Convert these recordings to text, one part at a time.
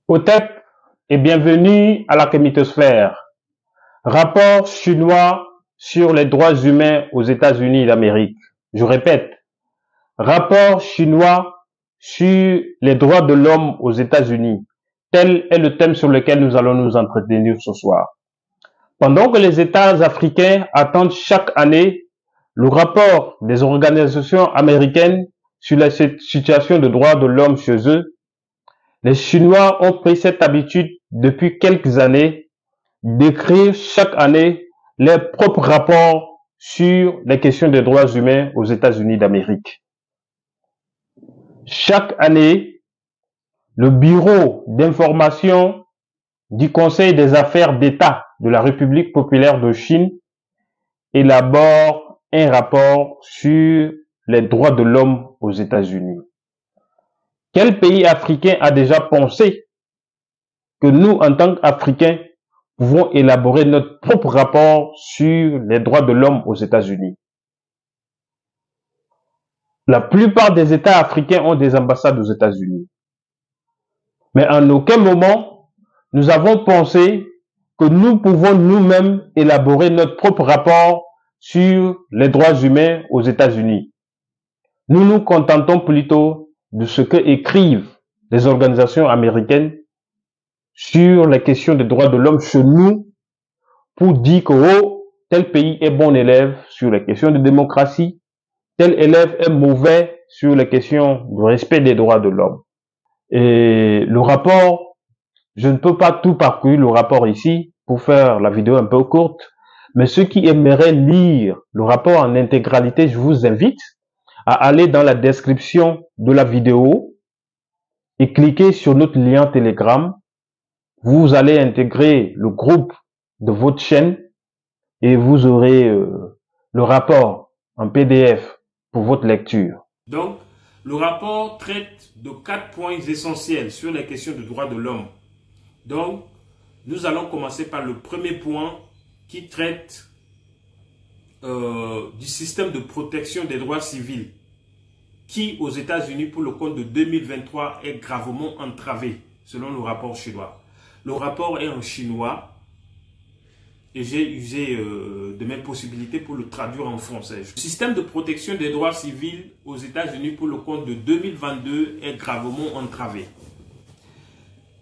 Hotep et bienvenue à la Kémitosphère. Rapport chinois sur les droits humains aux États-Unis d'Amérique. Je répète, rapport chinois sur les droits de l'homme aux États-Unis. Tel est le thème sur lequel nous allons nous entretenir ce soir. Pendant que les États africains attendent chaque année le rapport des organisations américaines sur la situation des droits de l'homme chez eux, les Chinois ont pris cette habitude depuis quelques années d'écrire chaque année leurs propres rapports sur les questions des droits humains aux États-Unis d'Amérique. Chaque année, le Bureau d'information du Conseil des affaires d'État de la République populaire de Chine élabore un rapport sur les droits de l'homme aux États-Unis. Quel pays africain a déjà pensé que nous, en tant qu'Africains, pouvons élaborer notre propre rapport sur les droits de l'homme aux États-Unis? La plupart des États africains ont des ambassades aux États-Unis. Mais en aucun moment, nous avons pensé que nous pouvons nous-mêmes élaborer notre propre rapport sur les droits humains aux États-Unis. Nous nous contentons plutôt de ce que écrivent les organisations américaines sur les questions des droits de l'homme chez nous pour dire que tel pays est bon élève sur les questions de démocratie, tel élève est mauvais sur les questions de respect des droits de l'homme. Et le rapport, je ne peux pas tout parcourir le rapport ici pour faire la vidéo un peu courte, mais ceux qui aimeraient lire le rapport en intégralité, je vous invite à aller dans la description de la vidéo et cliquer sur notre lien Telegram. Vous allez intégrer le groupe de votre chaîne et vous aurez le rapport en PDF pour votre lecture. Donc, le rapport traite de 4 points essentiels sur les questions de droits de l'homme. Donc, nous allons commencer par le premier point qui traite du système de protection des droits civils qui, aux États-Unis, pour le compte de 2023, est gravement entravé, selon le rapport chinois. Le rapport est en chinois et j'ai usé de mes possibilités pour le traduire en français. Le système de protection des droits civils aux États-Unis pour le compte de 2022 est gravement entravé.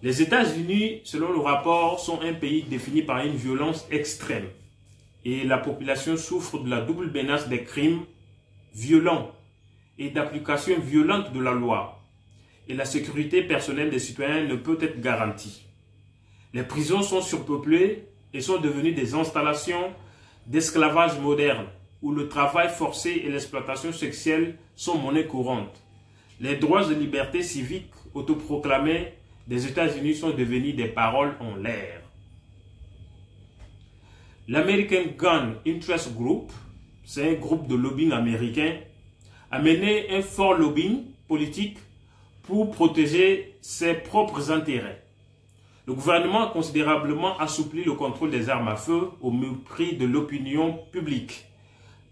Les États-Unis, selon le rapport, sont un pays défini par une violence extrême et la population souffre de la double menace des crimes violents et d'application violente de la loi. Et la sécurité personnelle des citoyens ne peut être garantie. Les prisons sont surpeuplées et sont devenues des installations d'esclavage moderne où le travail forcé et l'exploitation sexuelle sont monnaie courante. Les droits et libertés civiques autoproclamés des États-Unis sont devenus des paroles en l'air. L'American Gun Interest Group, c'est un groupe de lobbying américain, a mené un fort lobbying politique pour protéger ses propres intérêts. Le gouvernement a considérablement assoupli le contrôle des armes à feu au mépris de l'opinion publique,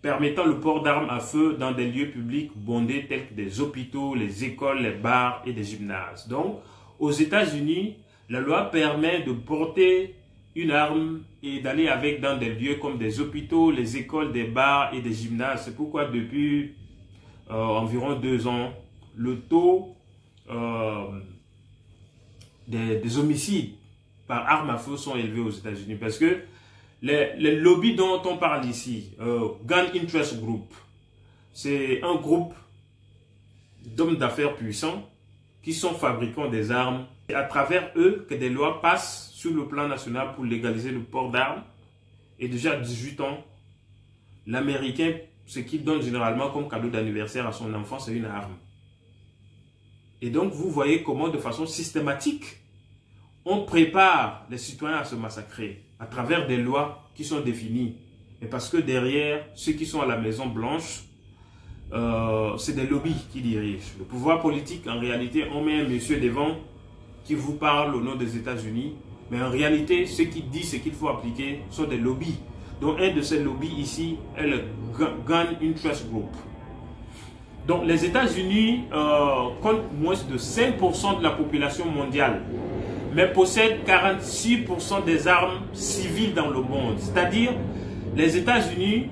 permettant le port d'armes à feu dans des lieux publics bondés tels que des hôpitaux, les écoles, les bars et des gymnases. Donc, aux États-Unis, la loi permet de porter une arme et d'aller avec dans des lieux comme des hôpitaux, les écoles, des bars et des gymnases. C'est pourquoi depuis environ 2 ans, le taux des homicides par arme à feu sont élevés aux États-Unis parce que les lobbies dont on parle ici, Gun Interest Group, c'est un groupe d'hommes d'affaires puissants qui sont fabricants des armes. C'est à travers eux que des lois passent sur le plan national pour légaliser le port d'armes. Et déjà à 18 ans, l'Américain, ce qu'il donne généralement comme cadeau d'anniversaire à son enfant, c'est une arme. Et donc, vous voyez comment, de façon systématique, on prépare les citoyens à se massacrer à travers des lois qui sont définies. Et parce que derrière, ceux qui sont à la Maison Blanche, c'est des lobbies qui dirigent. Le pouvoir politique, en réalité, on met un monsieur devant qui vous parle au nom des États-Unis. Mais en réalité, ceux qui disent ce qu'il faut appliquer sont des lobbies. Donc, un de ces lobbies ici est le Gun Interest Group. Donc, les États-Unis comptent moins de 5% de la population mondiale. mais possède 46% des armes civiles dans le monde. C'est-à-dire, les États-Unis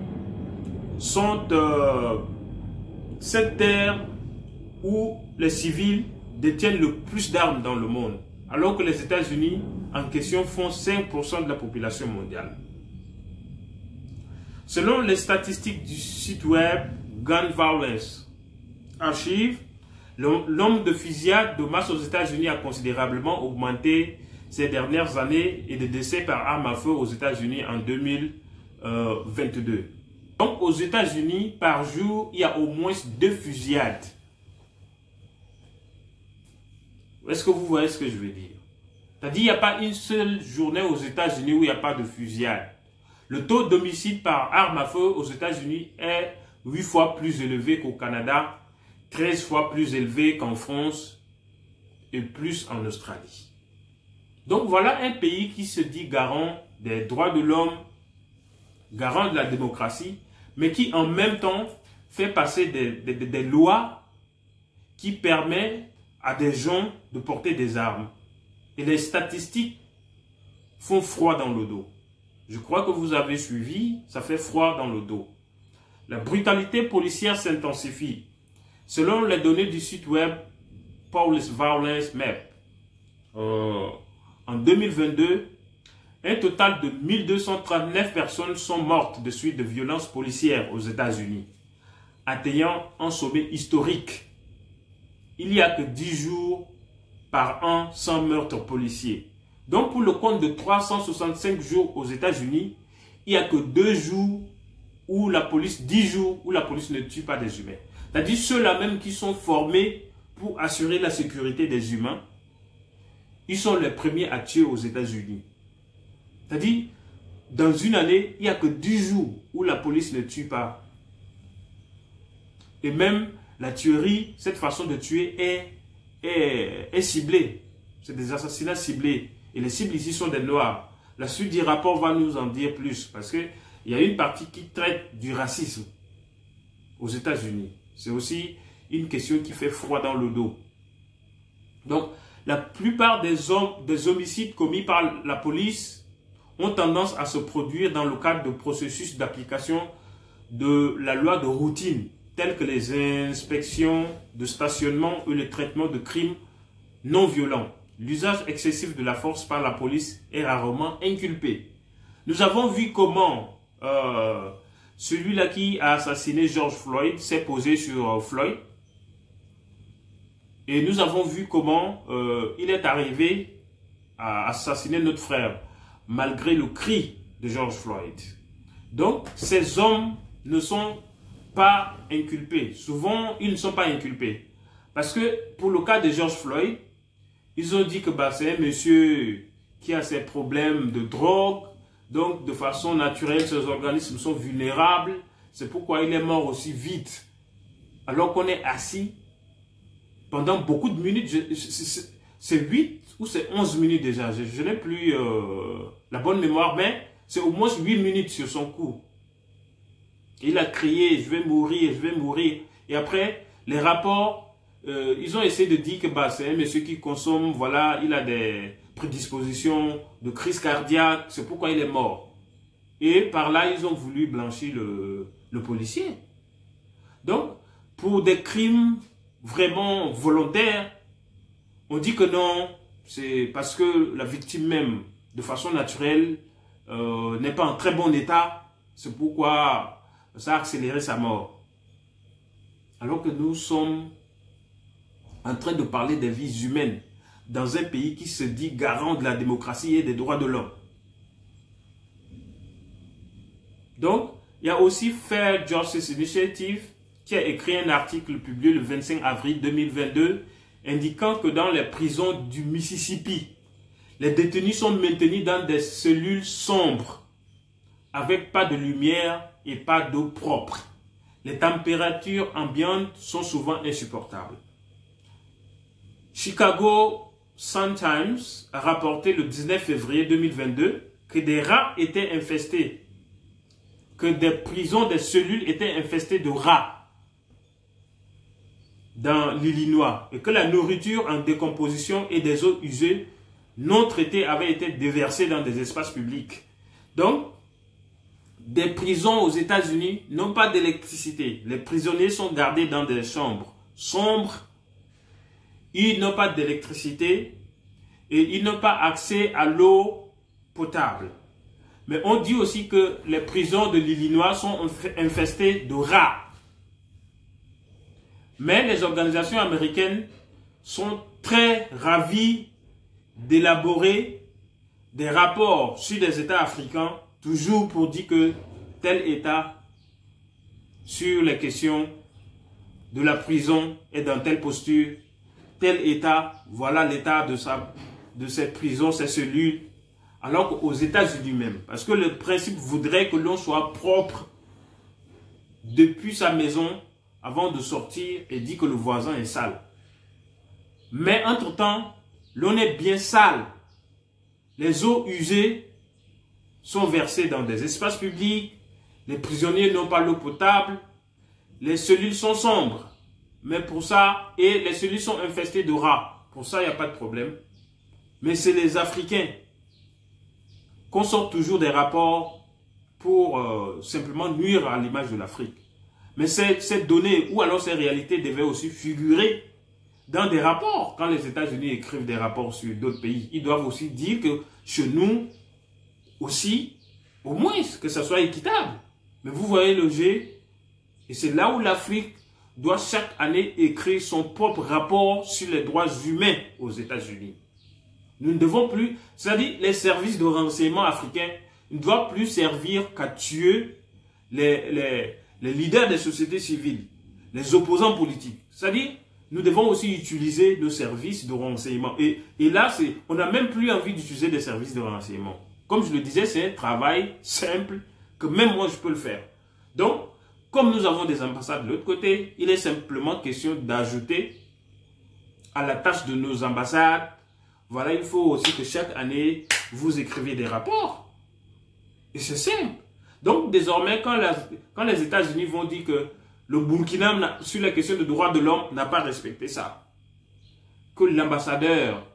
sont cette terre où les civils détiennent le plus d'armes dans le monde, alors que les États-Unis en question font 5% de la population mondiale. Selon les statistiques du site web Gun Violence Archive, le nombre de fusillades de masse aux États-Unis a considérablement augmenté ces dernières années et de décès par arme à feu aux États-Unis en 2022. Donc aux États-Unis, par jour, il y a au moins 2 fusillades. Est-ce que vous voyez ce que je veux dire? C'est-à-dire qu'il n'y a pas une seule journée aux États-Unis où il n'y a pas de fusillade. Le taux d'homicide par arme à feu aux États-Unis est 8 fois plus élevé qu'au Canada, 13 fois plus élevé qu'en France et plus en Australie. Donc voilà un pays qui se dit garant des droits de l'homme, garant de la démocratie, mais qui en même temps fait passer des lois qui permettent à des gens de porter des armes. Et les statistiques font froid dans le dos. Je crois que vous avez suivi, ça fait froid dans le dos. La brutalité policière s'intensifie. Selon les données du site web Police Violence Map, en 2022, un total de 1239 personnes sont mortes de suite de violences policières aux États-Unis, atteignant un sommet historique. Il n'y a que 10 jours par an sans meurtre policier. Donc pour le compte de 365 jours aux États-Unis, il n'y a que 2 jours où la police, 10 jours où la police ne tue pas des humains. C'est-à-dire ceux-là même qui sont formés pour assurer la sécurité des humains, ils sont les premiers à tuer aux États-Unis. C'est-à-dire, dans une année, il n'y a que 10 jours où la police ne tue pas. Et même la tuerie, cette façon de tuer est ciblée. C'est des assassinats ciblés. Et les cibles ici sont des Noirs. La suite du rapport va nous en dire plus. Parce qu'il y a une partie qui traite du racisme aux États-Unis. C'est aussi une question qui fait froid dans le dos. Donc, la plupart des homicides commis par la police ont tendance à se produire dans le cadre de processus d'application de la loi de routine, tels que les inspections de stationnement ou le traitement de crimes non violents. L'usage excessif de la force par la police est rarement inculpé. Nous avons vu comment celui-là qui a assassiné George Floyd s'est posé sur Floyd. Et nous avons vu comment il est arrivé à assassiner notre frère, malgré le cri de George Floyd. Donc, ces hommes ne sont pas inculpés. Souvent, ils ne sont pas inculpés. Parce que pour le cas de George Floyd, ils ont dit que c'est un monsieur qui a ses problèmes de drogue. Donc, de façon naturelle, ses organismes sont vulnérables. C'est pourquoi il est mort aussi vite. Alors qu'on est assis pendant beaucoup de minutes. C'est 8 ou c'est 11 minutes déjà. Je n'ai plus la bonne mémoire, mais c'est au moins 8 minutes sur son cou. Il a crié, je vais mourir, je vais mourir. Et après, les rapports, ils ont essayé de dire que c'est un monsieur qui consomme, voilà, il a des prédispositions de crise cardiaque, c'est pourquoi il est mort. Et par là, ils ont voulu blanchir le policier. Donc, pour des crimes vraiment volontaires, on dit que non, c'est parce que la victime même, de façon naturelle, n'est pas en très bon état, c'est pourquoi ça a accéléré sa mort. Alors que nous sommes en train de parler des vies humaines dans un pays qui se dit garant de la démocratie et des droits de l'homme. Donc, il y a aussi Fair Justice Initiative qui a écrit un article publié le 25 avril 2022 indiquant que dans les prisons du Mississippi, les détenus sont maintenus dans des cellules sombres avec pas de lumière et pas d'eau propre. Les températures ambiantes sont souvent insupportables. Chicago Sun-Times a rapporté le 19 février 2022 que des rats étaient infestés, que des prisons, des cellules étaient infestées de rats dans l'Illinois et que la nourriture en décomposition et des eaux usées non traités avaient été déversés dans des espaces publics. Donc, des prisons aux États-Unis n'ont pas d'électricité. Les prisonniers sont gardés dans des chambres sombres. Ils n'ont pas d'électricité et ils n'ont pas accès à l'eau potable. Mais on dit aussi que les prisons de l'Illinois sont infestées de rats. Mais les organisations américaines sont très ravies d'élaborer des rapports sur des États africains, toujours pour dire que tel État, sur les questions de la prison, est dans telle posture, tel État, voilà l'état de cette prison, ces cellules, alors qu'aux États-Unis même, parce que le principe voudrait que l'on soit propre depuis sa maison avant de sortir et dit que le voisin est sale. Mais entre-temps, l'on est bien sale. Les eaux usées sont versées dans des espaces publics, les prisonniers n'ont pas l'eau potable, les cellules sont sombres. Mais pour ça, et les cellules sont infestées de rats. Pour ça, il n'y a pas de problème. Mais c'est les Africains qu'on sort toujours des rapports pour simplement nuire à l'image de l'Afrique. Mais ces données ou alors ces réalités devaient aussi figurer dans des rapports. Quand les États-Unis écrivent des rapports sur d'autres pays, ils doivent aussi dire que chez nous aussi, au moins que ça soit équitable. Mais vous voyez le jeu, et c'est là où l'Afrique doit chaque année écrire son propre rapport sur les droits humains aux États-Unis. Nous ne devons plus, c'est-à-dire les services de renseignement africains ne doivent plus servir qu'à tuer les leaders des sociétés civiles, les opposants politiques. C'est-à-dire, nous devons aussi utiliser nos services de renseignement. Et là, on n'a même plus envie d'utiliser des services de renseignement. Comme je le disais, c'est un travail simple que même moi, je peux le faire. Donc, comme nous avons des ambassades de l'autre côté, il est simplement question d'ajouter à la tâche de nos ambassades. Voilà, il faut aussi que chaque année, vous écriviez des rapports. Et c'est simple. Donc, désormais, quand les États-Unis vont dire que le Burkina, sur la question de droits de l'homme, n'a pas respecté ça, que l'ambassadeur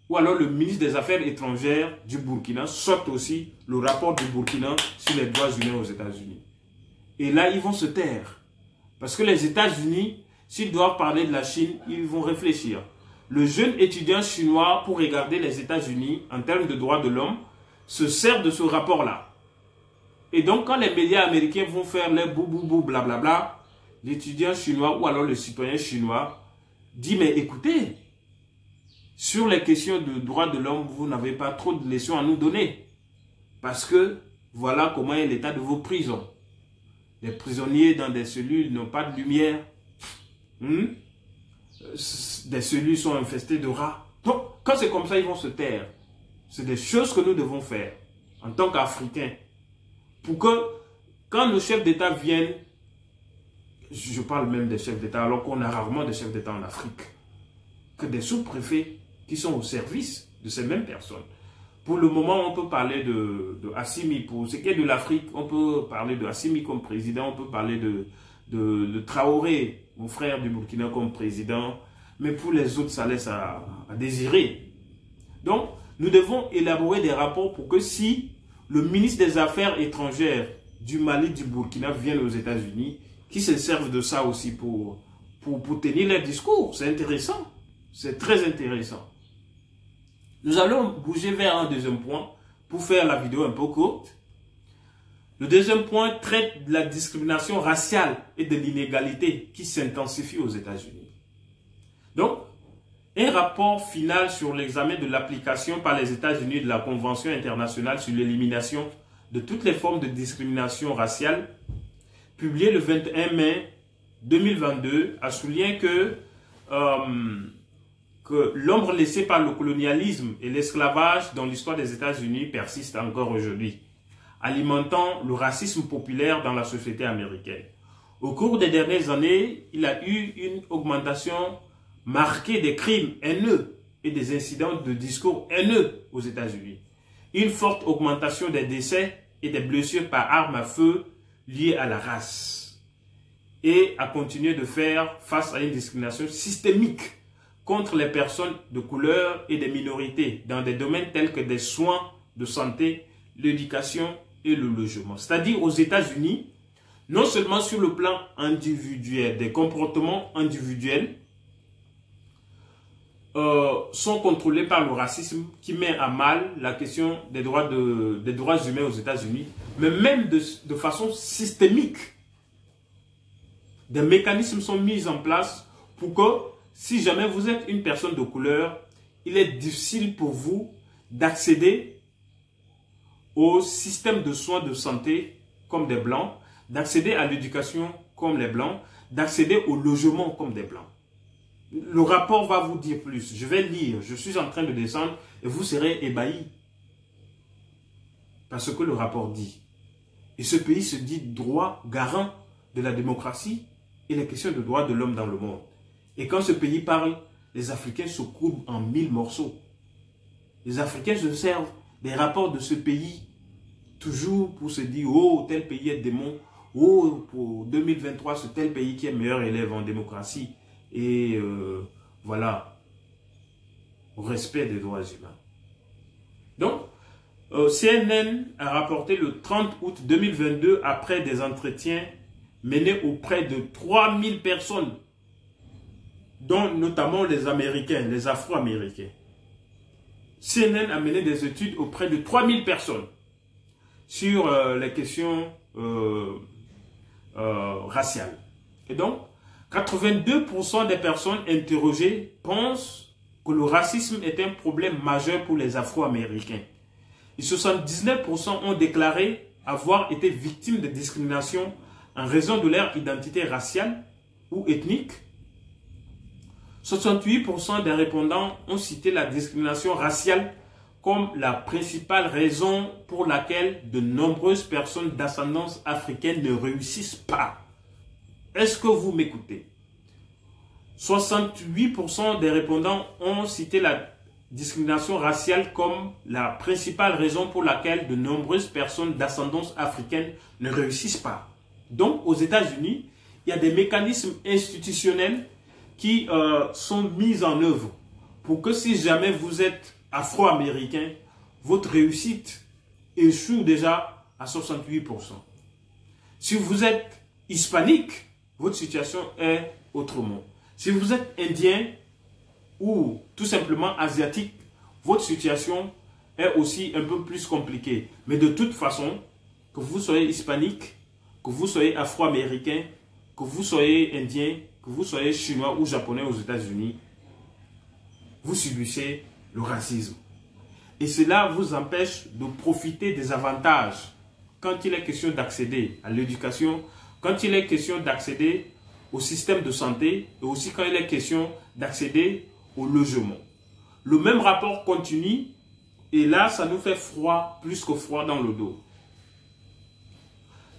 ou alors le ministre des Affaires étrangères du Burkina sorte aussi le rapport du Burkina sur les droits humains aux États-Unis. Et là, ils vont se taire. Parce que les États-Unis, s'ils doivent parler de la Chine, ils vont réfléchir. Le jeune étudiant chinois, pour regarder les États-Unis en termes de droits de l'homme, se sert de ce rapport-là. Et donc, quand les médias américains vont faire les bou blablabla, l'étudiant chinois ou alors le citoyen chinois dit, mais écoutez, sur les questions de droits de l'homme, vous n'avez pas trop de leçons à nous donner. Parce que voilà comment est l'état de vos prisons. Les prisonniers dans des cellules n'ont pas de lumière. Des cellules sont infestées de rats. Donc, quand c'est comme ça, ils vont se taire. C'est des choses que nous devons faire en tant qu'Africains. Pour que, quand nos chefs d'État viennent, je parle même des chefs d'État, alors qu'on a rarement des chefs d'État en Afrique, que des sous-préfets qui sont au service de ces mêmes personnes. Pour le moment, on peut parler de Assimi. Pour ce qui est de l'Afrique, on peut parler de Assimi comme président, on peut parler de Traoré, mon frère du Burkina, comme président. Mais pour les autres, ça laisse à désirer. Donc, nous devons élaborer des rapports pour que si le ministre des Affaires étrangères du Mali, du Burkina viennent aux États-Unis, qu'ils se servent de ça aussi pour tenir leur discours. C'est intéressant. C'est très intéressant. Nous allons bouger vers un deuxième point pour faire la vidéo un peu courte. Le deuxième point traite de la discrimination raciale et de l'inégalité qui s'intensifie aux États-Unis. Donc, un rapport final sur l'examen de l'application par les États-Unis de la Convention internationale sur l'élimination de toutes les formes de discrimination raciale, publié le 21 mai 2022, a souligné que l'ombre laissée par le colonialisme et l'esclavage dans l'histoire des États-Unis persiste encore aujourd'hui, alimentant le racisme populaire dans la société américaine. Au cours des dernières années, il a eu une augmentation marquée des crimes haineux et des incidents de discours haineux aux États-Unis. Une forte augmentation des décès et des blessures par arme à feu liées à la race. Et a continué de faire face à une discrimination systémique contre les personnes de couleur et des minorités dans des domaines tels que des soins de santé, l'éducation et le logement. C'est-à-dire aux États-Unis, non seulement sur le plan individuel, des comportements individuels sont contrôlés par le racisme qui met à mal la question des droits humains aux États-Unis, mais même de façon systémique. Des mécanismes sont mis en place pour que, si jamais vous êtes une personne de couleur, il est difficile pour vous d'accéder au système de soins de santé comme des blancs, d'accéder à l'éducation comme les blancs, d'accéder au logement comme des blancs. Le rapport va vous dire plus. Je vais lire, je suis en train de descendre et vous serez ébahis par ce que le rapport dit. Et ce pays se dit droit garant de la démocratie et les questions de droits de l'homme dans le monde. Et quand ce pays parle, les Africains se coupent en 1000 morceaux. Les Africains se servent des rapports de ce pays toujours pour se dire, oh, tel pays est démon, oh, pour 2023, c'est tel pays qui est meilleur élève en démocratie. Et voilà, au respect des droits humains. Donc, CNN a rapporté le 30 août 2022, après des entretiens menés auprès de 3000 personnes, dont notamment les Américains, les Afro-Américains. CNN a mené des études auprès de 3000 personnes sur les questions raciales. Et donc, 82% des personnes interrogées pensent que le racisme est un problème majeur pour les Afro-Américains. Et 79% ont déclaré avoir été victimes de discrimination en raison de leur identité raciale ou ethnique. 68% des répondants ont cité la discrimination raciale comme la principale raison pour laquelle de nombreuses personnes d'ascendance africaine ne réussissent pas. Est-ce que vous m'écoutez? 68% des répondants ont cité la discrimination raciale comme la principale raison pour laquelle de nombreuses personnes d'ascendance africaine ne réussissent pas. Donc, aux États-Unis, il y a des mécanismes institutionnels qui sont mis en œuvre pour que si jamais vous êtes afro-américain, votre réussite échoue déjà à 68%. Si vous êtes hispanique, votre situation est autrement. Si vous êtes indien ou tout simplement asiatique, votre situation est aussi un peu plus compliquée. Mais de toute façon, que vous soyez hispanique, que vous soyez afro-américain, que vous soyez indien, que vous soyez chinois ou japonais aux États-Unis, vous subissez le racisme. Et cela vous empêche de profiter des avantages quand il est question d'accéder à l'éducation, quand il est question d'accéder au système de santé et aussi quand il est question d'accéder au logement. Le même rapport continue et là, ça nous fait froid, plus que froid dans le dos.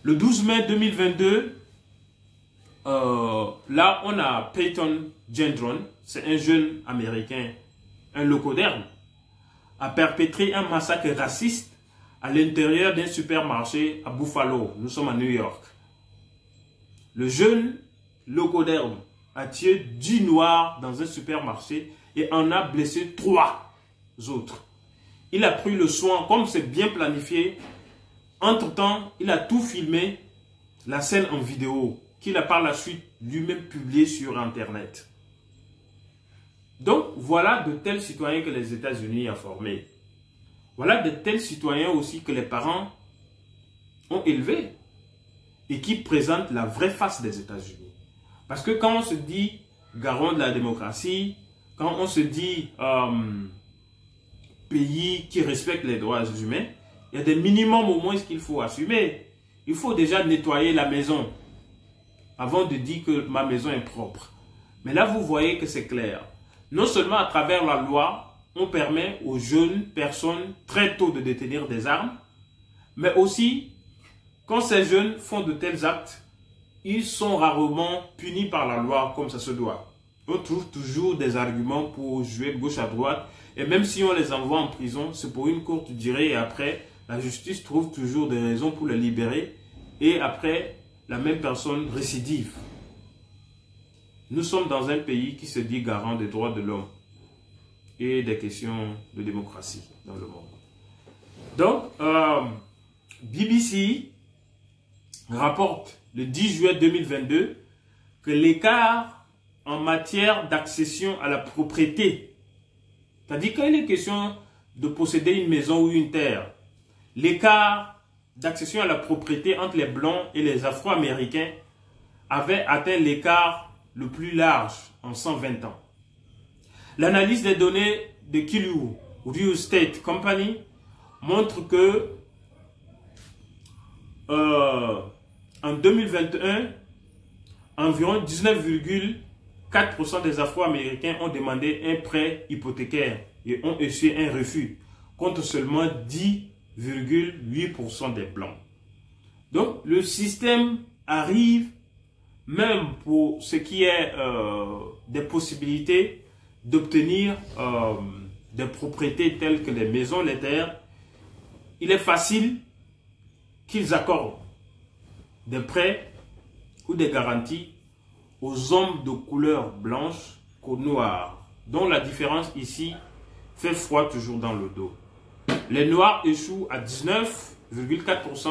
Le 12 mai 2022, là, on a Peyton Gendron, c'est un jeune américain, un locoderme, a perpétré un massacre raciste à l'intérieur d'un supermarché à Buffalo. Nous sommes à New York. Le jeune locoderme a tué 10 noirs dans un supermarché et en a blessé 3 autres. Il a pris le soin, comme c'est bien planifié. Entre-temps, il a tout filmé, la scène en vidéo, qu'il a par la suite lui-même publié sur Internet. Donc, voilà de tels citoyens que les États-Unis ont formés. Voilà de tels citoyens aussi que les parents ont élevés et qui présentent la vraie face des États-Unis. Parce que quand on se dit garant de la démocratie, quand on se dit pays qui respecte les droits humains, il y a des minimums au moins qu'il faut assumer. Il faut déjà nettoyer la maison avant de dire que ma maison est propre. Mais là, vous voyez que c'est clair. Non seulement à travers la loi, on permet aux jeunes personnes très tôt de détenir des armes, mais aussi, quand ces jeunes font de tels actes, ils sont rarement punis par la loi comme ça se doit. On trouve toujours des arguments pour jouer de gauche à droite, et même si on les envoie en prison, c'est pour une courte durée, et après, la justice trouve toujours des raisons pour les libérer, et après, la même personne récidive. nous sommes dans un pays qui se dit garant des droits de l'homme et des questions de démocratie dans le monde. Donc, BBC rapporte le 10 juillet 2022 que l'écart en matière d'accession à la propriété, c'est-à-dire quand il est question de posséder une maison ou une terre, l'écart d'accession à la propriété entre les Blancs et les Afro-Américains avait atteint l'écart le plus large en 120 ans. L'analyse des données de Kilu Real Estate Company montre que en 2021, environ 19,4% des Afro-Américains ont demandé un prêt hypothécaire et ont essuyé un refus, contre seulement 10,8% des Blancs. Donc, le système arrive, même pour ce qui est des possibilités d'obtenir des propriétés telles que les maisons, les terres, il est facile qu'ils accordent des prêts ou des garanties aux hommes de couleur blanche qu'aux noirs, dont la différence ici fait froid toujours dans le dos. Les noirs échouent à 19,4%,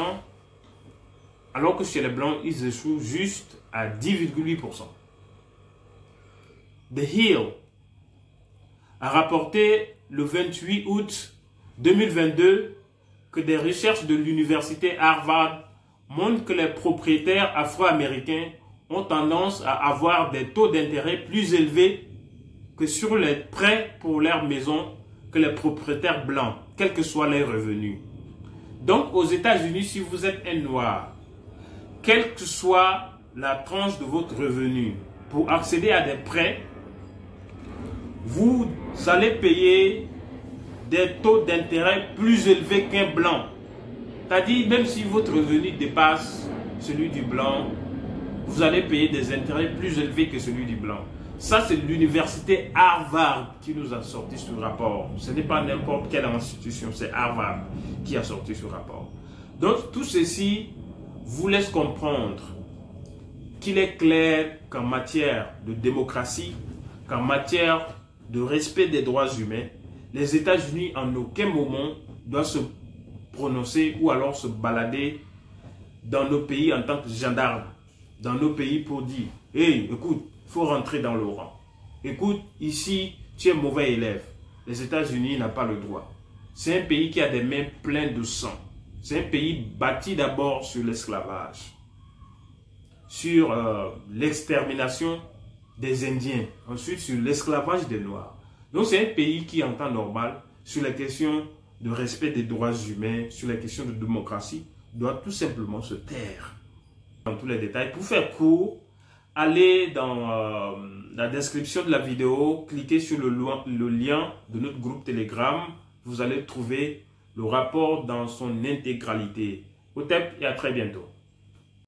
alors que chez les blancs, ils échouent juste à 10,8%. The Hill a rapporté le 28 août 2022 que des recherches de l'université Harvard montrent que les propriétaires afro-américains ont tendance à avoir des taux d'intérêt plus élevés que sur les prêts pour leur maison que les propriétaires blancs, quels que soient leurs revenus. Donc aux États-Unis, si vous êtes un noir, quelle que soit la tranche de votre revenu, pour accéder à des prêts, vous allez payer des taux d'intérêt plus élevés qu'un blanc. C'est-à-dire, même si votre revenu dépasse celui du blanc, vous allez payer des intérêts plus élevés que celui du blanc. Ça, c'est l'université Harvard qui nous a sorti ce rapport. Ce n'est pas n'importe quelle institution, c'est Harvard qui a sorti ce rapport. Donc, tout ceci vous laisse comprendre qu'il est clair qu'en matière de démocratie, qu'en matière de respect des droits humains, les États-Unis en aucun moment doivent se prononcer ou alors se balader dans nos pays en tant que gendarmes, dans nos pays pour dire « Hey, écoute, il faut rentrer dans le rang. Écoute, ici, tu es mauvais élève. » Les États-Unis n'ont pas le droit. C'est un pays qui a des mains pleines de sang. C'est un pays bâti d'abord sur l'esclavage, sur l'extermination des Indiens, ensuite sur l'esclavage des Noirs. Donc c'est un pays qui, en temps normal, sur les questions de respect des droits humains, sur les questions de démocratie, doit tout simplement se taire. Dans tous les détails, pour faire court, allez dans la description de la vidéo, cliquez sur le lien de notre groupe Telegram, vous allez trouver le rapport dans son intégralité. Au TEP et à très bientôt.